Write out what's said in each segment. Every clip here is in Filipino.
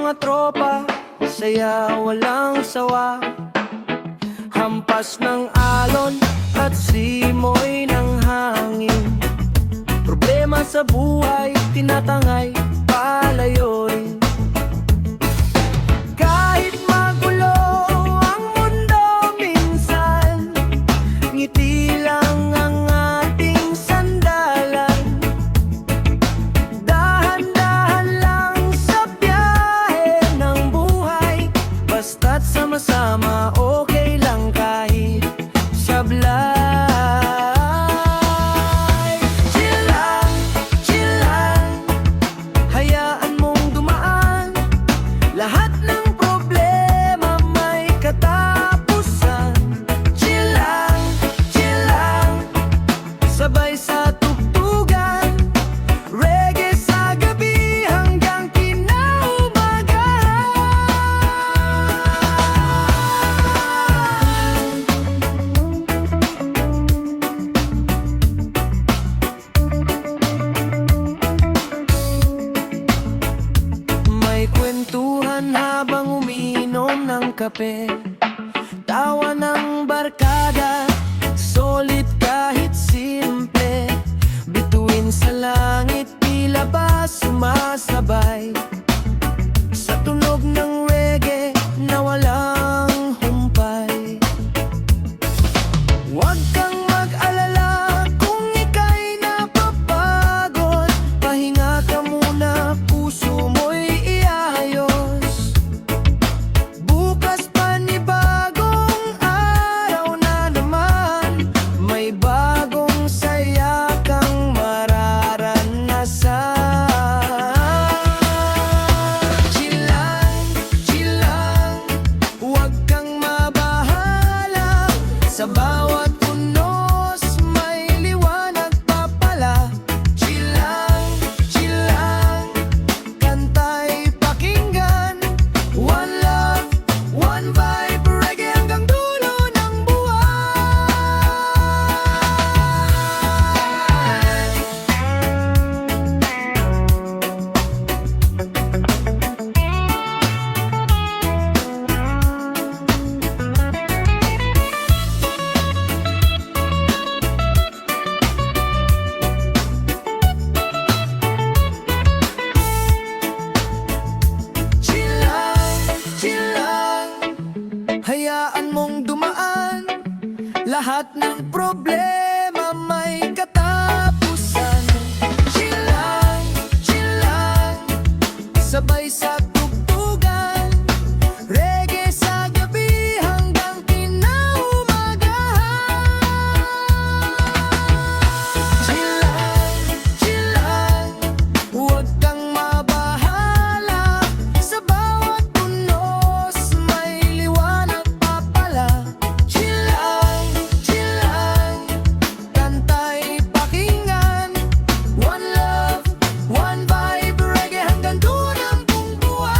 mga tropa, saya walang sawa. Hampas ng alon at simoy ng hangin. Problema sa buhay, tinatangay, palayoy. Kahit magulo ang mundo minsan, ngiti lang ang ating sandalan. Dahan-dahan lang sa biyahe ng buhay, basta't sama-sama okay lang kahit sablay. Lahat ng problema may katapusan. Chill lang, sabay sa tugtugan. Reggae sa gabi hanggang kinaumagahan. May kwentuhan habang umiinom ng kape. Tawa ng barkada, solid kahit simple. Bituin sa langit, tila ba sumasabay sa tunog ng reggae na walang humpay. Huwag kang mag-alala kung ika'y napapagod. Pahinga ka muna, puso mo'y iayos. Bukas panibagong araw na naman, may bagong saya kang mararanasan. Chill lang, huwag kang mabahala. Sa bawat unos may liwanag pa pala. Chill lang, kanta'y pakinggan. One love, one vibe, reggae hanggang dulo ng Chill lang, hayaan mong dumaan. Lahat ng problema may katapusan. Chill lang, sabay sa tugtugan. Reggae sa gabi hanggang kinaumagahan. Chill lang, huwag kang mabahala. Sa bawat unos may liwanag pa pala. Chill lang, kanta'y pakinggan. One love, one vibe, reggae hanggang dulo ng buhay.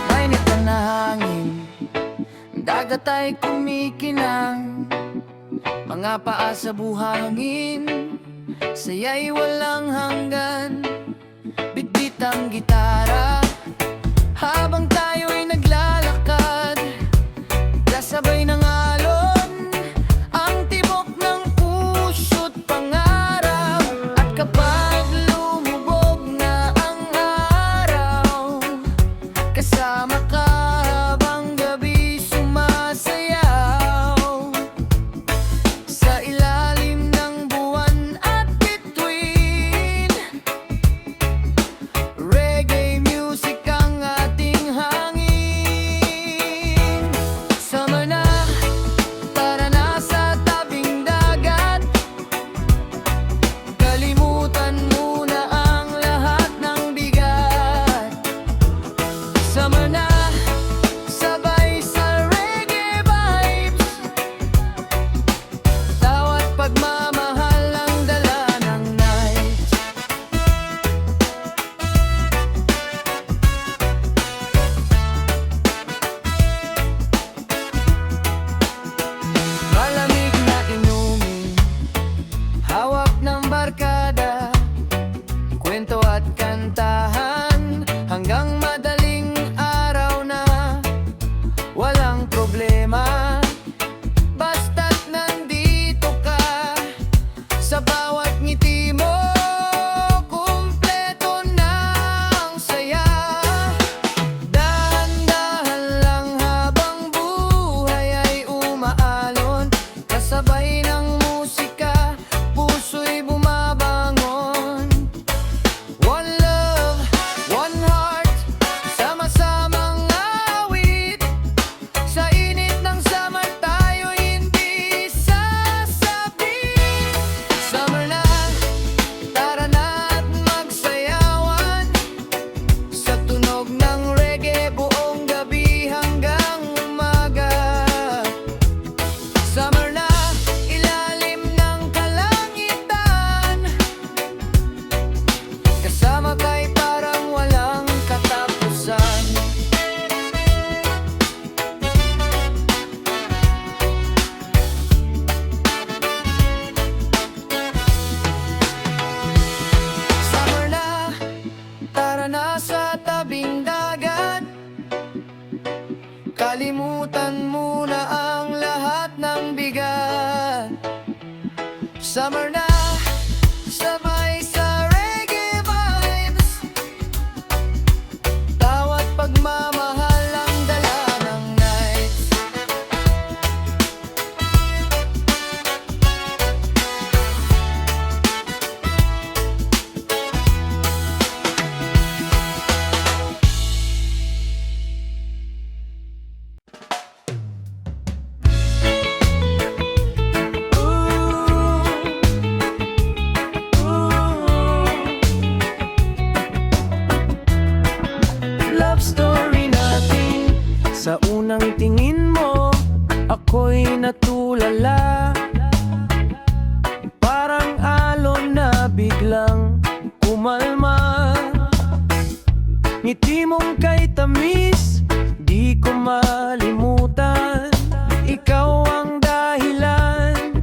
Mainit na hangin, dagat ay kumikinang. Mga paa sa buhangin, saya'y walang hanggan. Bitbit ang gitara habang tayo'y naglalakad. Kasabay ng alon ang tibok ng puso't pangarap. At kapag lumubog na ang araw, kasama ka habang gabi sumasayaw. Sa ilalim ng buwan at bituin, Tugtog ng reggae buong gabi hanggang umaga. Summer na, ilalim ng kalangitan, kasama kay parang walang katapusan. Summer na, tara na sa tabing dagat, kalimutan muna ang lahat ng bigat. Summer na, sabay sa reggae vibes, tawat pagmamahal ang dala ng nights. Love story natin, sa unang tingin mo ako'y natulala. Parang alon na biglang kumalma. Ngiti mong kay tamis, di ko malimutan. Ikaw ang dahilan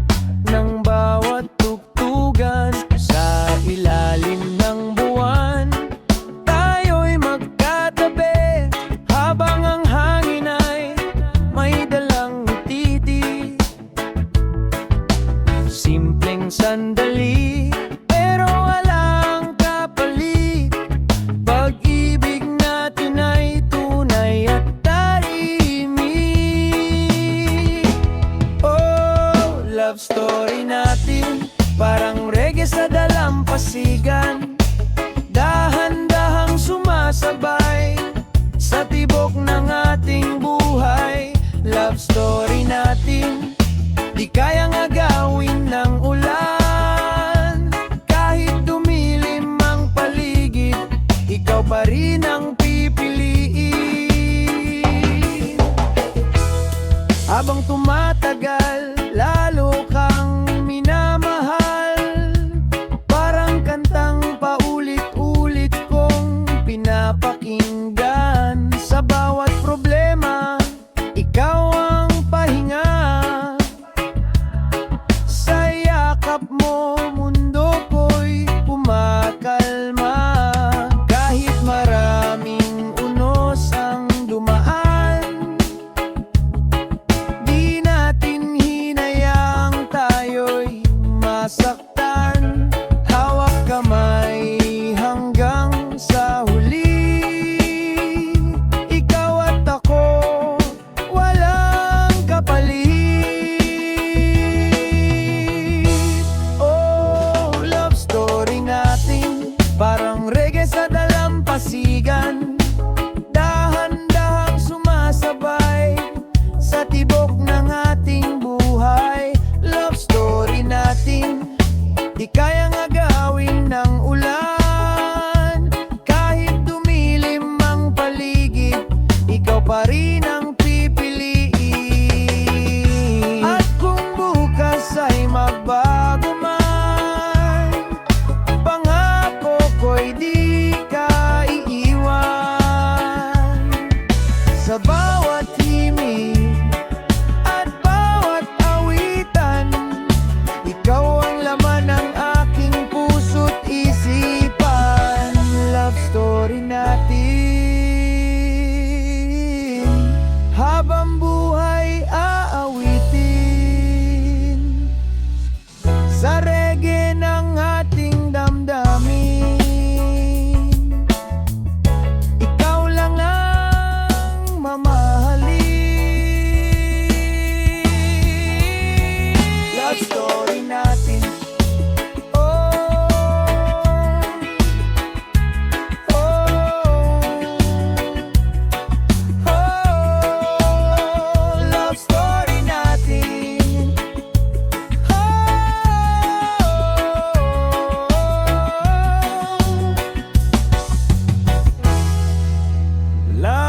ng bawat tugtugan. Sa ilalim ng buwan, tayo'y magkatabi, habang ang hangin ay may dalang ngiti. Simpleng sandali, pero walang kapalit. Pag-ibig natin ay tunay at tahimik.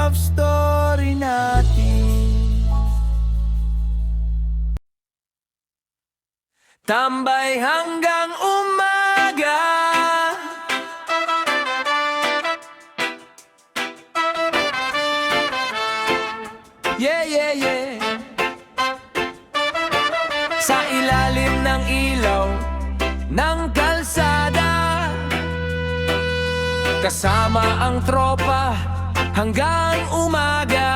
love story natin. Tambay hanggang umaga. Yeah, yeah, yeah. Sa ilalim ng ilaw ng kalsada, kasama ang tropa hanggang umaga.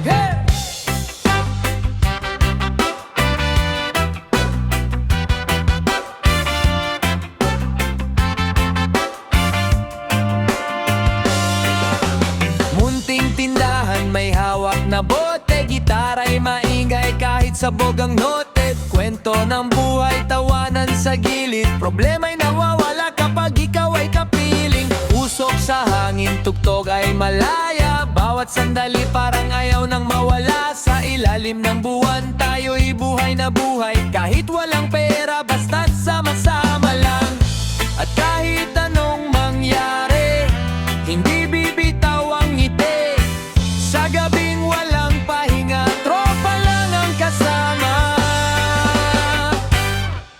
Hey! Munting tindahan, may hawak na bote, gitara'y maingay kahit sabog ang note. Kwento ng buhay, tawanan sa gilid, problema'y nawawala kapag ikaw ay kapiling. Usok sa hangin, tugtog ay malaya, bawat sandali parang ayaw nang mawala. Sa ilalim ng buwan, tayo'y buhay na buhay, kahit walang pera, basta't sama-sama lang. At kahit anong mangyari, hindi bibitaw ang ngiti. Sa gabing walang pahinga, tropa lang ang kasama.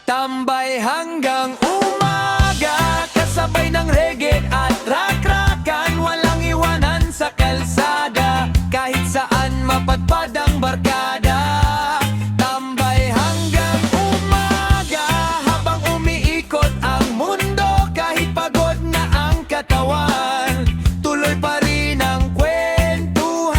Tambay hanggang umaga, kasabay ng reggae at rock-rockan. Walang iwanan sa kalsada, kahit saan mapadpad ang barkada. Tambay hanggang umaga, habang umiikot ang mundo. Kahit pagod na ang katawan, tuloy pa rin ang kwentuhan.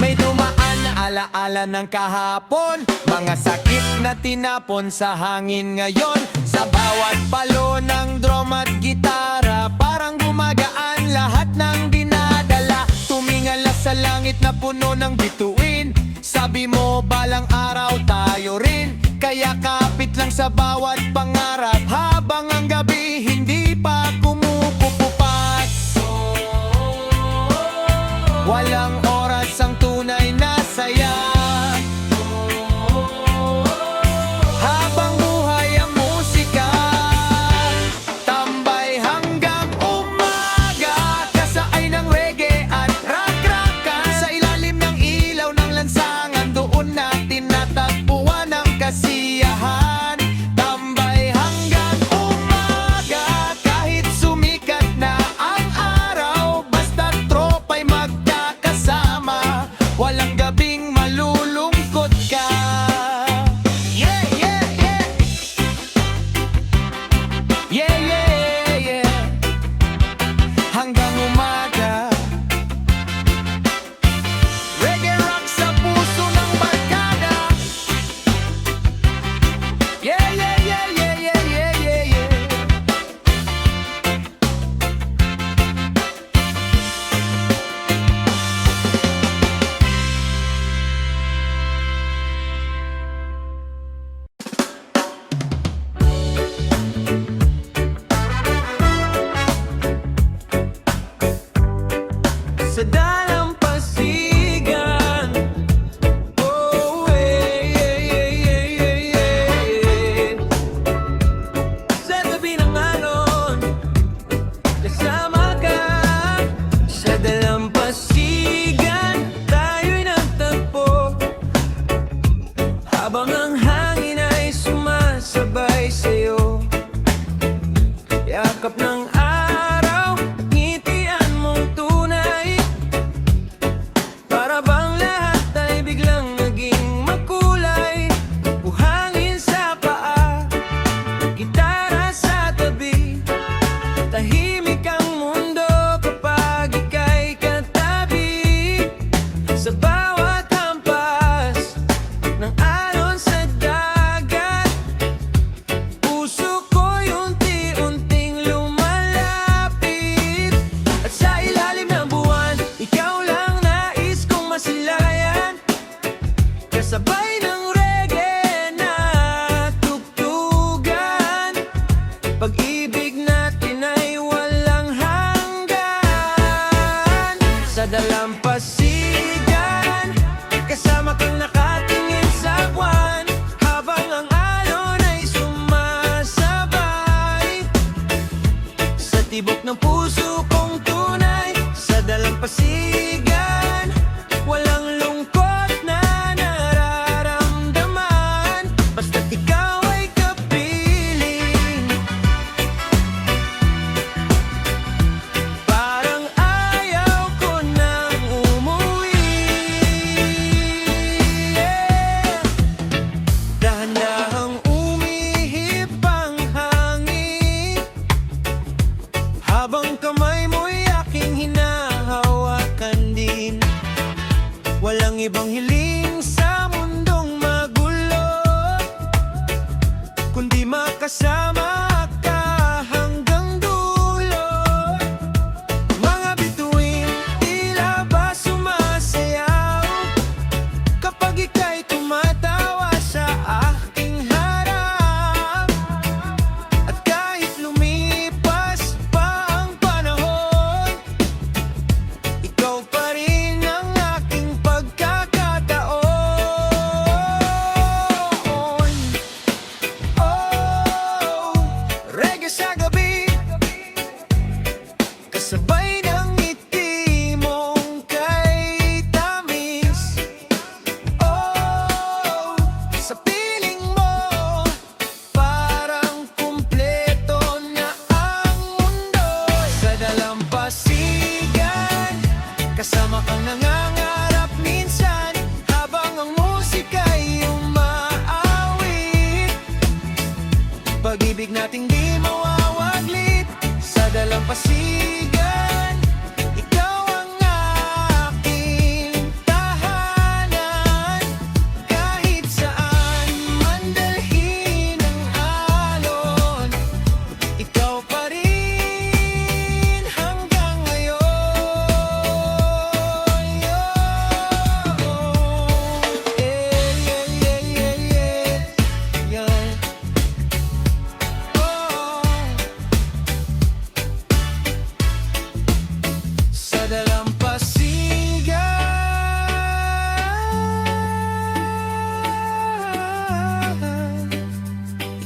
May dumaan na alaala ng kahapon, mga sakit na tinapon sa hangin ngayon. Sa bawat palo ng drum at gitara, parang gumagaan lahat ng dinadala. Tumingala sa langit na puno ng bituin, sabi mo balang araw tayo rin. Kaya kapit lang sa bawat pangarap, habang ang gabi hindi pa kumukupupas. Walang oras ang tunay na saya, habang buhay ang musika. Tambay hanggang umaga, kasaay ng reggae at rock-rockan. Sa ilalim ng ilaw ng lansangan, doon natin natagpuan ang kasiyahan. Tambay hanggang umaga, kahit sumikat na ang araw, basta tropa'y magkakasama, walang gabing malulungkot ka. Yeah, yeah, yeah. Yeah, yeah, yeah. Hanggang umaga, reggae rock sa puso ng barkada. Yeah, yeah, yeah, yeah, yeah, yeah, yeah, yeah. Sa dalampasigan, oh, sa gabi ng alon, kasama ka. Sa dalampasigan, tayo'y nagtagpo, habang ang hangin ay sumasabay sa'yo. Yakap ng araw, ngitian mong tunay, para bang lahat ay biglang naging makulay. Buhangin sa paa, gitara sa tabi, tahimik ang mundo kapag ika'y katabi. Sa bawat hampas ng alon sa dagat, puso ko'y unti-unting lumalapit. At sa ilalim ng buwan, ikaw lang nais kong masilayan, kasabay ng reggae na tugtugan. Pag-ibig natin ay walang hanggan. Sa dalampasigan, kasama kang nakatingin sa buwan, habang ang alon ay sumasabay. Sa tibok ng puso kong tunay. Sa dalampasigan, walang lungkot na nararamdaman, basta't ikaw ay kapiling. Parang ayaw ko nang umuwi. Dahan-dahang umihip ang hangin, habang kamay mo'y aking hinahawakan din. Walang ibang hiling sa mundong magulo, kundi makasama ka hanggang dulo. Mga bituin tila ba sumasayaw kapag ika'y tumatawa sa aking harap. At kahit lumipas pa ang panahon, ikaw pa rin ang aking pagkakataon. Oh, reggae sa gabi, kasabay ng ngiti mong kay tamis. Oh, sa piling mo, parang kumpleto na ang mundo. Sa dalampasigan, kasama kang nangangarap minsan, habang ang musika'y umaawit. Pag-ibig nating di mawawaglit. Sa dalampasigan, ikaw ang aking tahanan. Kahit saan man dalhin ang alon, ikaw pa rin hanggang ngayon. Sa dalampasigan,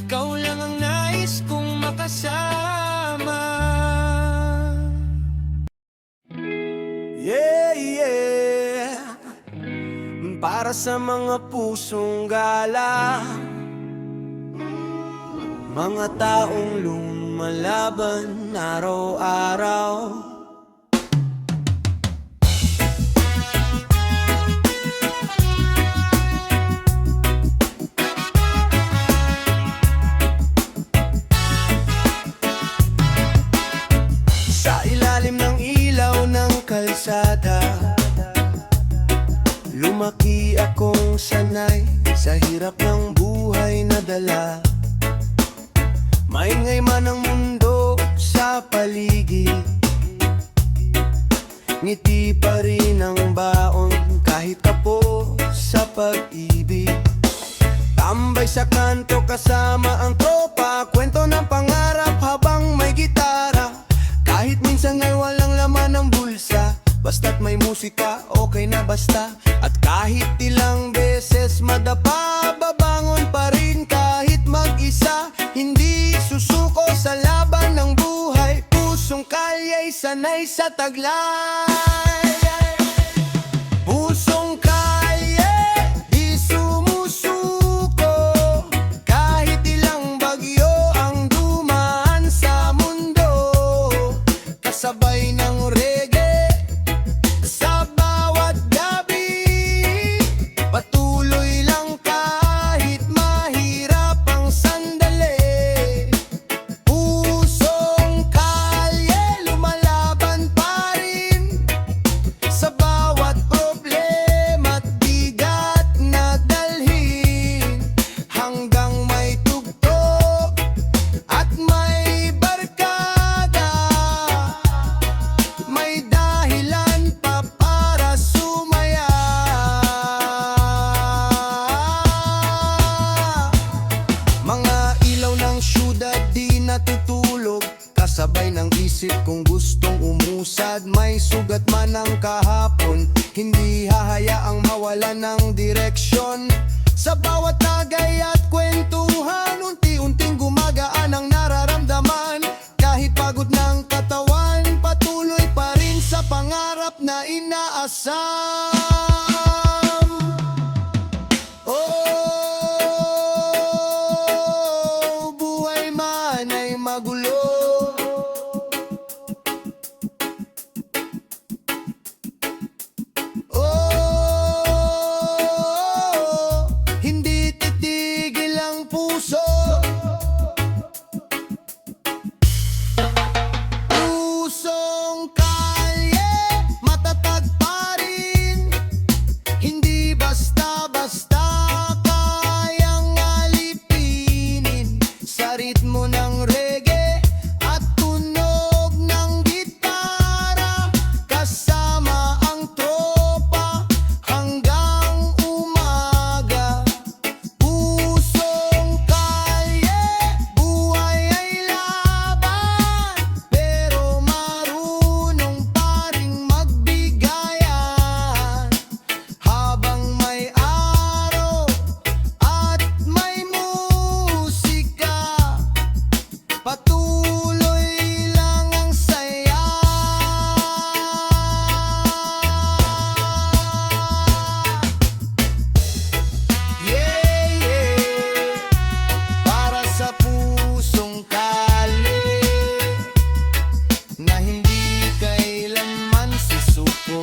ikaw lang ang nais kong makasama. Yeah, yeah. Para sa mga pusong gala, mga taong lumalaban araw-araw. Sa ilalim ng ilaw ng kalsada, lumaki akong sanay sa hirap ng buhay na dala. Maingay man ang mundo sa paligid, ngiti pa rin ang baon kahit kapos sa pag-ibig. Tambay sa kanto kasama ang tropa, kwento ng pangarap habang may gitara. Kahit minsan ay walang laman ng bulsa, basta't may musika, okay na basta. At kahit ilang beses madapa, babangon pa rin kahit mag-isa. Hindi susuko sa laban ng buhay, pusong kalya'y sanay sa taglay. Pusong kalye, di sumusuko, kahit ilang bagyo ang dumaan sa mundo. Kasabay ng reggae sa bawat gabi, patuloy lang kahit mahirap ang sandali. Pusong kalye, lumalaban pa rin sa bawat problema at bigat na dalhin, hanggang may tugtog at may barkada. May dahilan pa para sumaya. Mga ilaw ng syudad di natutulog, kasabay ng isip kong gustong umusad. May sugat man ang kahapon, hindi hahayaang mawala ng direksyon. Sa bawat tagay at kwentuhan, unti-unting gumagaan ang nararamdaman. Kahit pagod ng katawan, Oh, buhay man ay magulo. Oh, hindi titigil ang puso. Pusong kalye, matatag pa rin. Hindi basta-basta kayang alipinin. Sa ritmo ng reggae at tunog ng gitara, kasama ang tropa hanggang umaga. Pusong kalye, buhay ay laban, pero marunong pa ring magbigayan. Habang may araw at may musika, patuloy lang ang saya. Yeah, yeah. Para sa pusong kali na hindi kailanman susuko.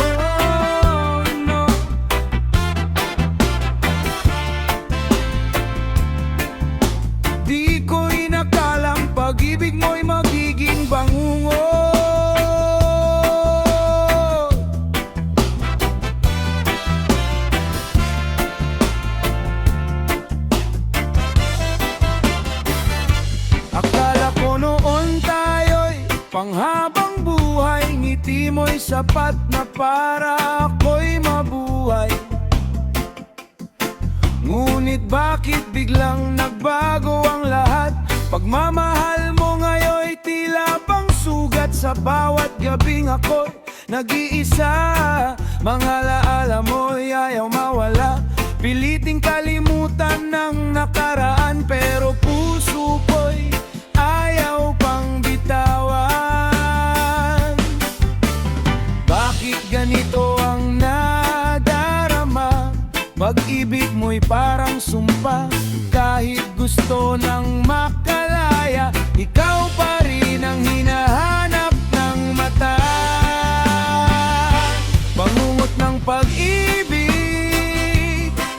Oh, no. Di ko inakalang pag-ibig mo'y magiging bangungot. Akala ko noon tayo'y panghabang buhay, ngiti mo'y sapat na para ako'y mabuhay. Ngunit bakit biglang nagbago ang lahat? Pagmamahal mo ngayon'y tila bang sugat. Sa bawat gabing ako'y nag-iisa, mga laala mo'y ayaw mawala. Piliting kalimutan ng nakaraan, pero puso ko'y ayaw pang bitawan. Bakit ganito ang nadarama? Pag-ibig mo'y parang sumpa. Kahit gusto nang makalaya, ikaw pa rin ang hinahanap ng mata. Bangungot ng pag-ibig,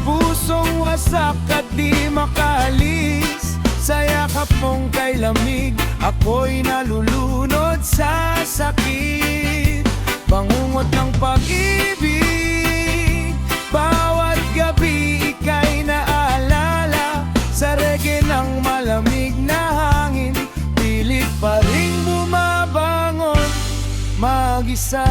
pusong wasak at di makalis. Sa yakap mong kay lamig, ako'y nalulunod sa sakit. Bangungot ng pag-ibig, bawat gabi ika'y naalala. Sa reggae ng malamig na hangin, pilit pa rin bumabangon mag-isa.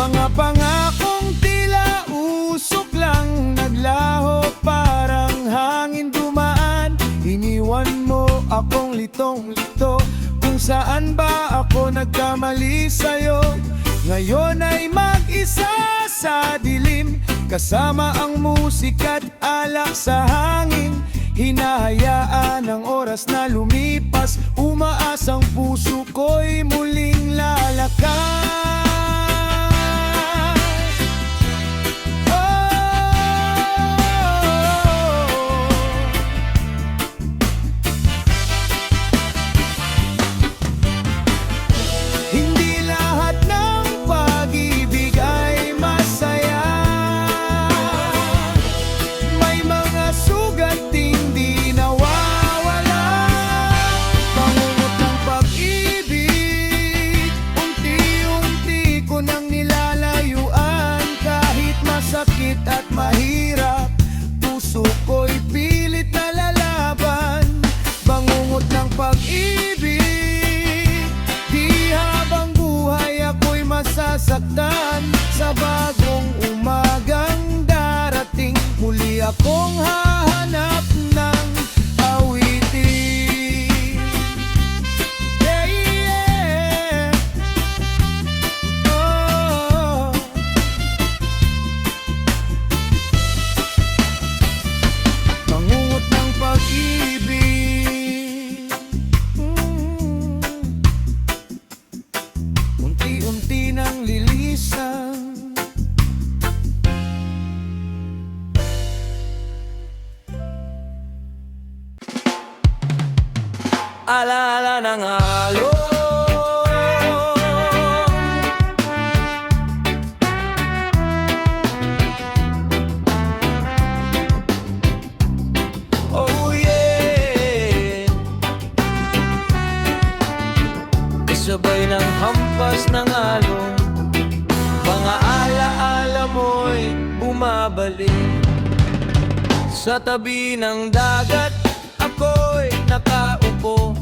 Mga pangakong tila usok lang, naglaho parang hangin dumaan. Iniwan mo akong litong-lito, kung saan ba ako nagkamali sa'yo. Ngayon ay mag-isa sa dilim, kasama ang musika't alak sa hangin. Hinahayaan ang oras na lumipas, umaasang puso ko'y muling lalakas. Hindi lahat ng pag-ibig ay masaya. May mga sugat hindi nawawala. Bangungot ng pag-ibig, unti-unti Alaala ng alon. Oh yeah, kasabay ng hampas ng alon, mga alaala mo'y bumabalik. Sa tabi ng dagat, ako'y nakaupo,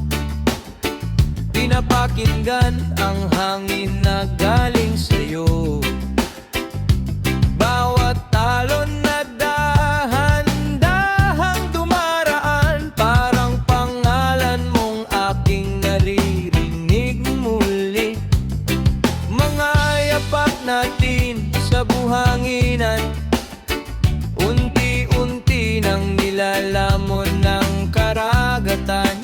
pinapakinggan ang hangin na galing sa'yo. Bawat talon na dahan-dahang dumaraan, parang pangalan mong aking naririnig muli. Mga yapak natin sa buhanginan, unti-unti nang nilalamon ng karagatan.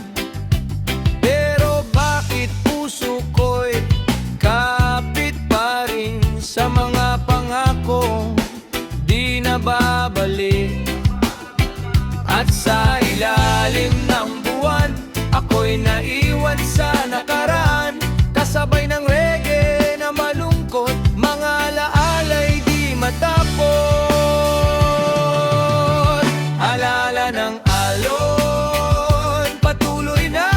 Pero bakit puso ko'y kapit pa rin sa mga pangako di na babalik? At sa ilalim ng buwan, ako'y naiwan sa nakaraan, kasabay ng reggae na malungkot, mga alaala'y di matapos. Alaala ng alon, patuloy na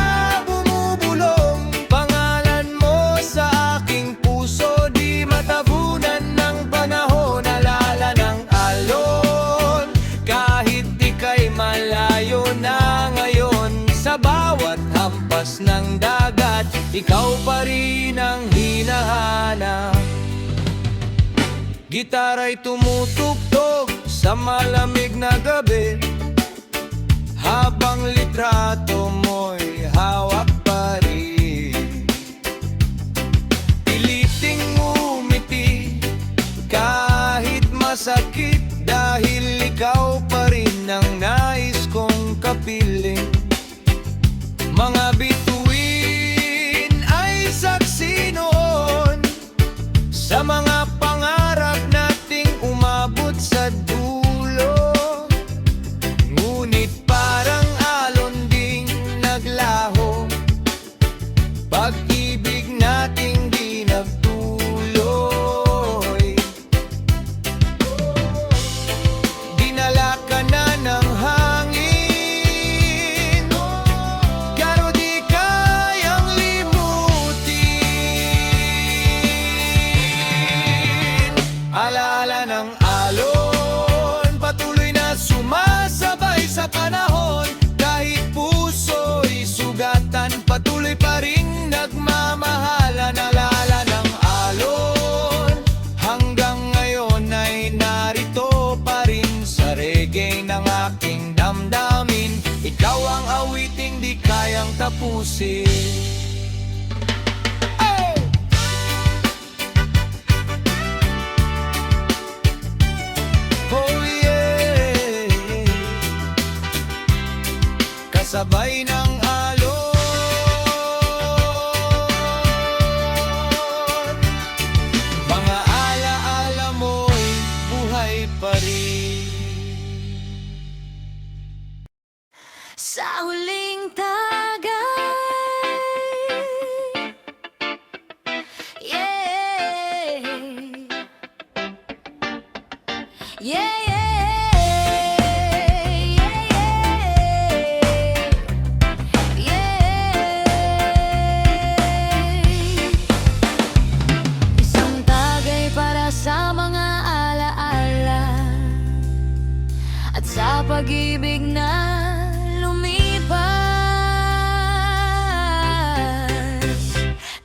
bumubulong, pangalan mo sa aking puso, di matabunan ng panahon. Alaala ng alon, kahit ika'y malayo na ngayon, sa bawat hampas ng dagat, ikaw pa rin ang hinahanap. Gitara'y tumutugtog sa malamig na gabi, habang litrato mo'y hawak pa rin. Piliting umiti kahit masakit, dahil ikaw pa rin ang nais kong kapiling. Mga bituin ay saksi noon sa mga pangarap nating umabot sa dulo. Ngunit parang alon ding naglaho, pag-ibig nating di nagtuloy. Dinala ka na ng hangin, pero di kayang limutin. Alaala ng alon, patuloy na sumasabay sa panahon, kahit puso'y sugatan, patuloy pa rin nagmamahalan. Alaala ng alon, hanggang ngayon ay narito pa rin sa reggae ng aking damdamin. Ikaw ang awiting di kayang tapusin. Oh yeah, kasabay ng alon, mga alaala mo'y buhay pa rin. Sa huling tagay, yeah, yeah, isang tagay para sa mga alaala at sa pag-ibig na lumipas.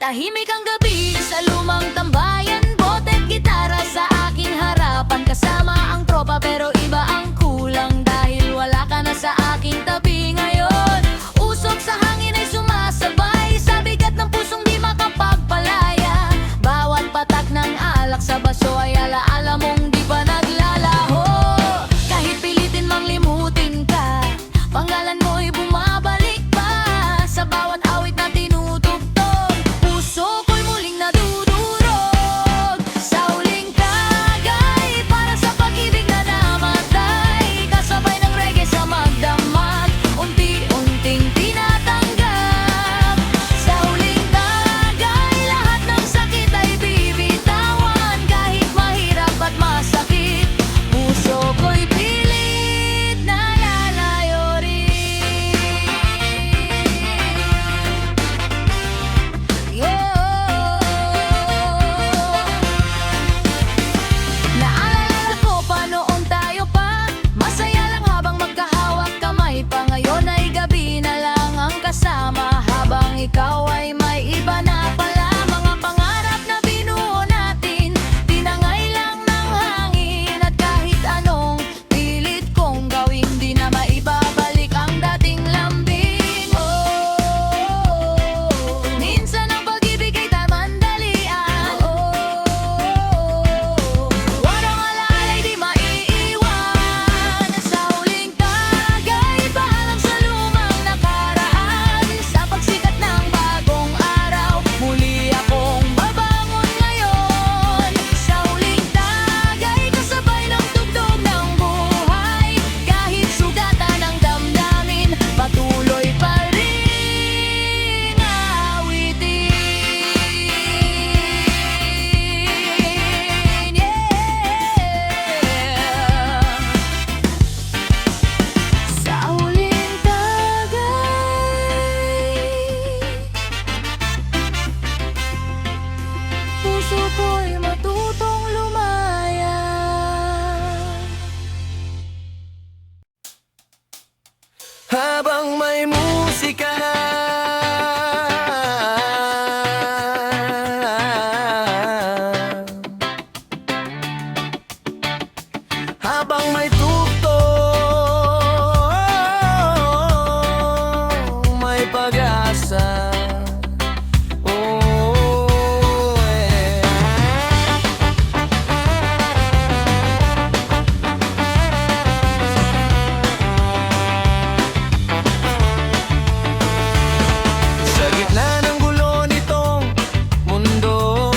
Tahimik ang gabi sa lumang tambayan, bote't gitara sa aking harapan, kasama ang tropa pero iba ang kulang, dahil wala ka na sa aking tabi ngayon. Usok sa hangin ay sumasabay sa bigat ng pusong di makapagpalaya. Bawat patak ng alak sa baso ay alaala mong di pa naglalaho. Kahit pilitin mang limutin ka, pangalan mo'y bumabalik pa sa bawat awit na tinutugtog. Puso ko'y muling nadudurog sa huling tagay, para sa pag-ibig na naman Habang may musika, habang may tugtog, may pag-asa. Oh, eh. Sa gitna ng gulo nitong mundo,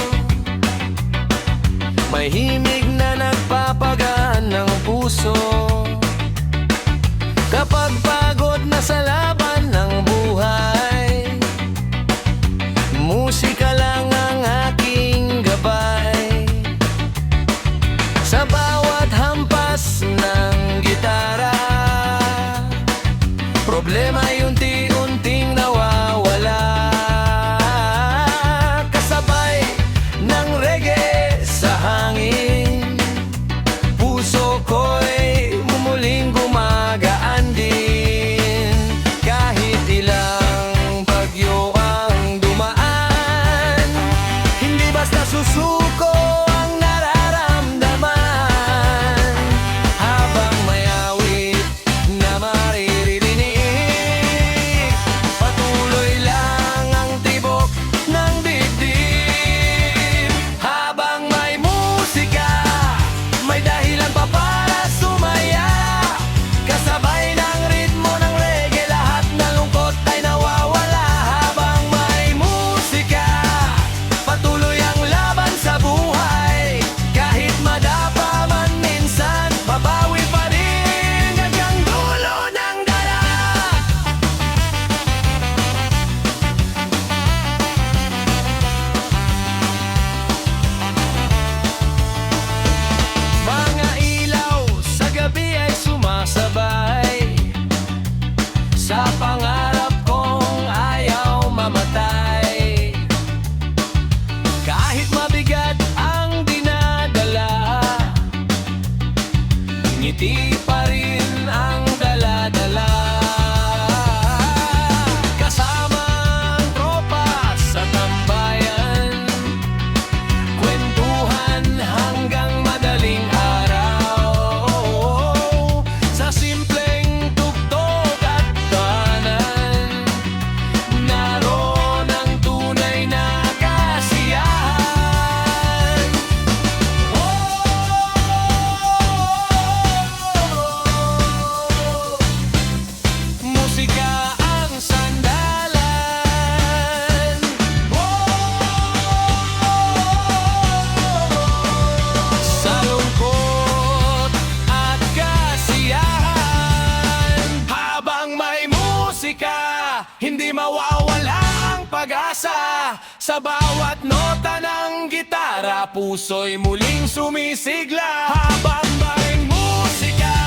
may himig na nagpapagaan ng puso. Kapag pagod na sa laban ng buhay, musika lang ang aking gabay. Sa bawat hampas ng gitara, problema'y unti-unting nawawala. Kasabay ng reggae sa hangin, puso ko'y mumuling gumagaan din. Kahit ilang bagyo ang dumaan, hindi basta susuko ang nararamdaman. Habang may awit na maririnig, patuloy lang ang tibok ng dibdib. Habang may musika, may dahilan pa para sumaya. Kasabay ng ritmo ng reggae, lahat ng lungkot ay nawawala. Habang may musika, patuloy ang laban sa buhay. Kahit madapa man minsan, babawi pa rin hanggang dulo ng dala. Mga ilaw sa gabi ay sumasabay sa pangarap kong ayaw mamatay. Kahit mabigat ang dinadala, ngiti pa rin ang dala-dala. Kasama ang tropa sa tambayan, kwentuhan hanggang madaling araw. Sa simpleng tugtog at tanan, naroon ang tunay na kasiyahan. Musika ang sandalan. Sa lungkot at kasiyahan, habang may musika, hindi mawawala ang pag-asa. Sa bawat nota ng gitara, puso'y muling sumisigla. Habang may musika,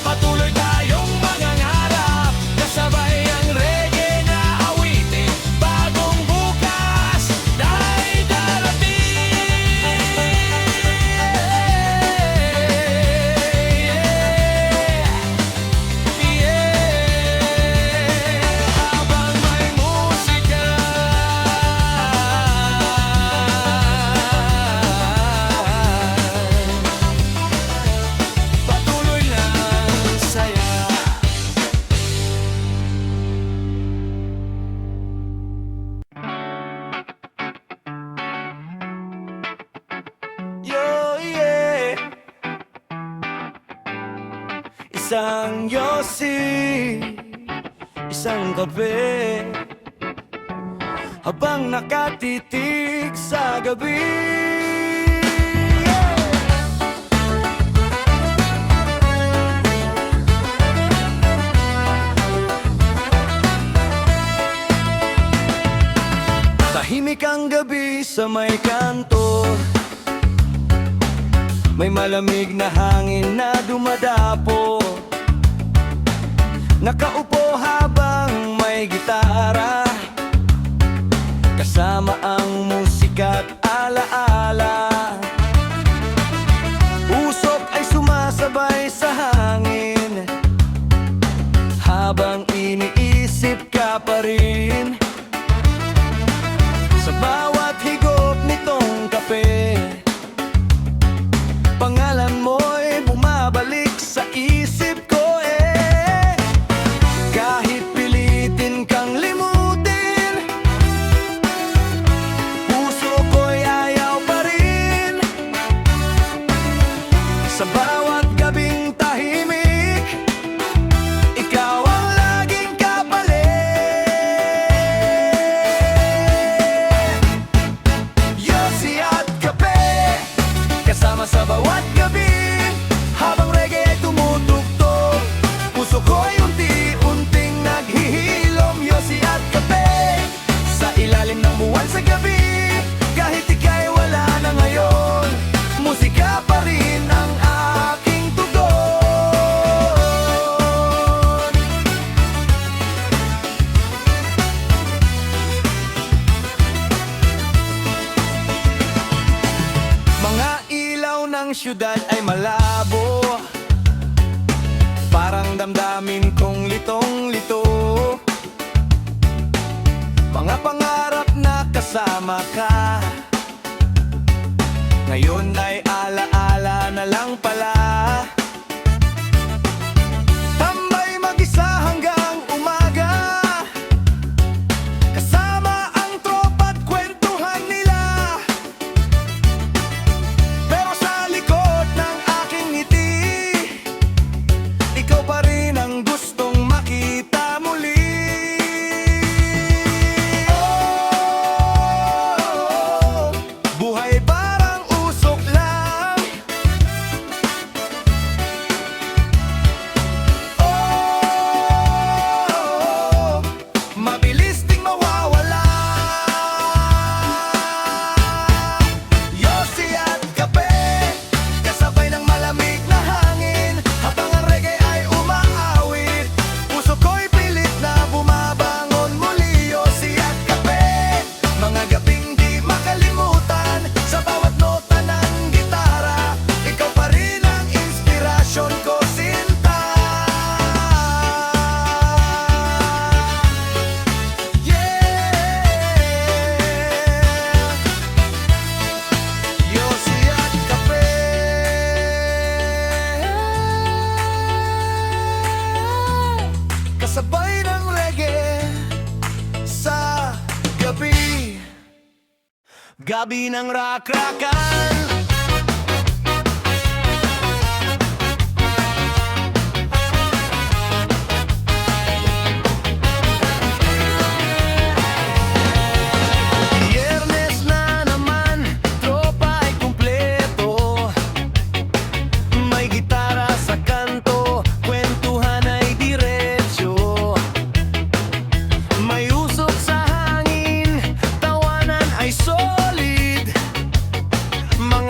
patuloy tayong mangangarap. Kasabay ang reggae na awitin, bagong bukas ay darating. Habang may musika, patuloy lang saya. Yo, yeah. Isang yosi, isang kape, habang nakatitig sa gabi. Tahimik ang gabi sa may kanto, may malamig na hangin na dumadapo. Nakaupo habang may gitara, kasama ang musika't alaala. Usok ay sumasabay sa hangin, habang iniisip ka pa rin. Sa bawat higop nitong kape, pangalan mo'y bumabalik sa isip ko eh. Kahit pilitin kang limutin, puso ko'y ayaw pa rin. Sa bawat gabing tahimik, ikaw ang laging kapalit. Yosi at kape, kasama sa bawat gabi. Habang reggae ay tumutugtog, puso ko'y unti-unting naghihilom. Yosi at kape, sa ilalim ng buwan sa gabi. Kahit ika'y wala na ngayon, musika pa rin ang aking tugon. Mga ilaw ng syudad ay malabo, parang damdamin kong litong-lito. Mga pangarap na kasama ka, ngayon ay alaala na lang pala. Tambay mag-isa hanggang umaga, kasama ang tropa't kwentuhan nila. Pero sa likod ng aking ngiti, ikaw pa rin ang gustong makita muli. Oh, buhay parang usok lang. Oh, mabilis ding mawawala. Yosi at kape, kasabay ng malamig na hangin. Habang ang reggae ay umaawit, puso ko'y pilit na bumabangon muli. Yosi at kape, mga gabing di makalimutan. Sa bawat nota ng gitara, ikaw pa rin ang inspirasyon ko, sinta. Yeah, Yosi at kape, kasabay ng reggae sa gabi. Gabi ng rakrakan. Biyernes na naman, tropa ay kumpleto. May gitara sa kanto, kwentuhan ay diretsyo. May usok sa hangin, tawanan ay solid. Mga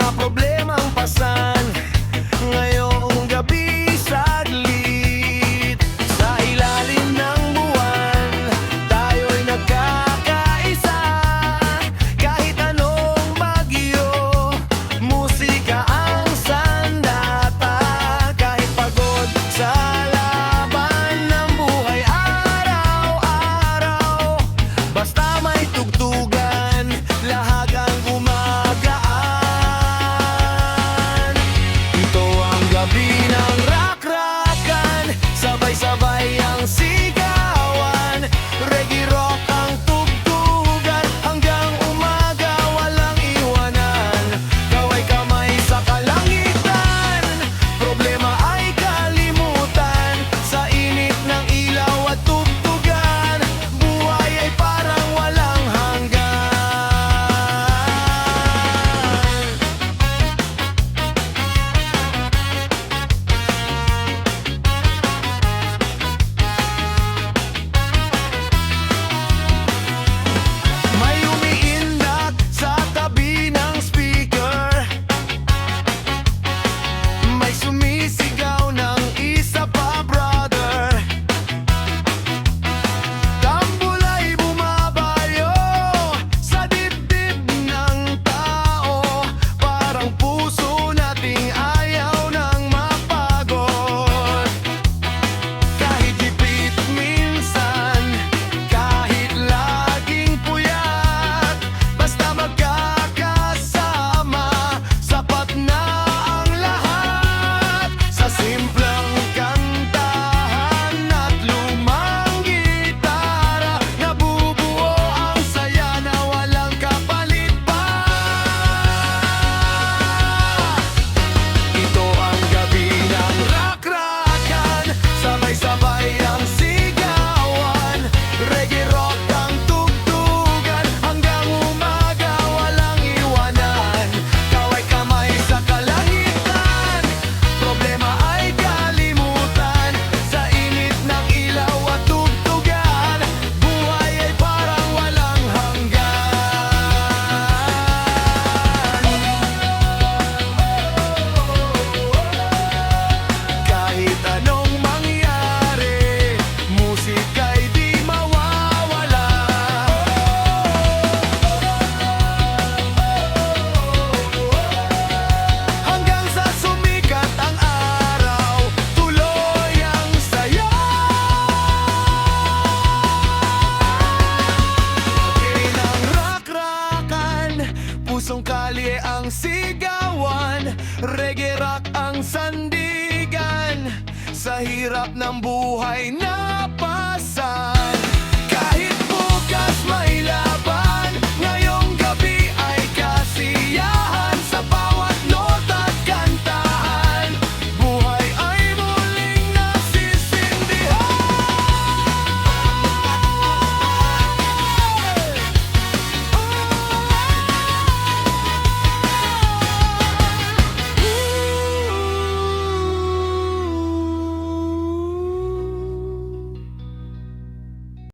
hirap ng buhay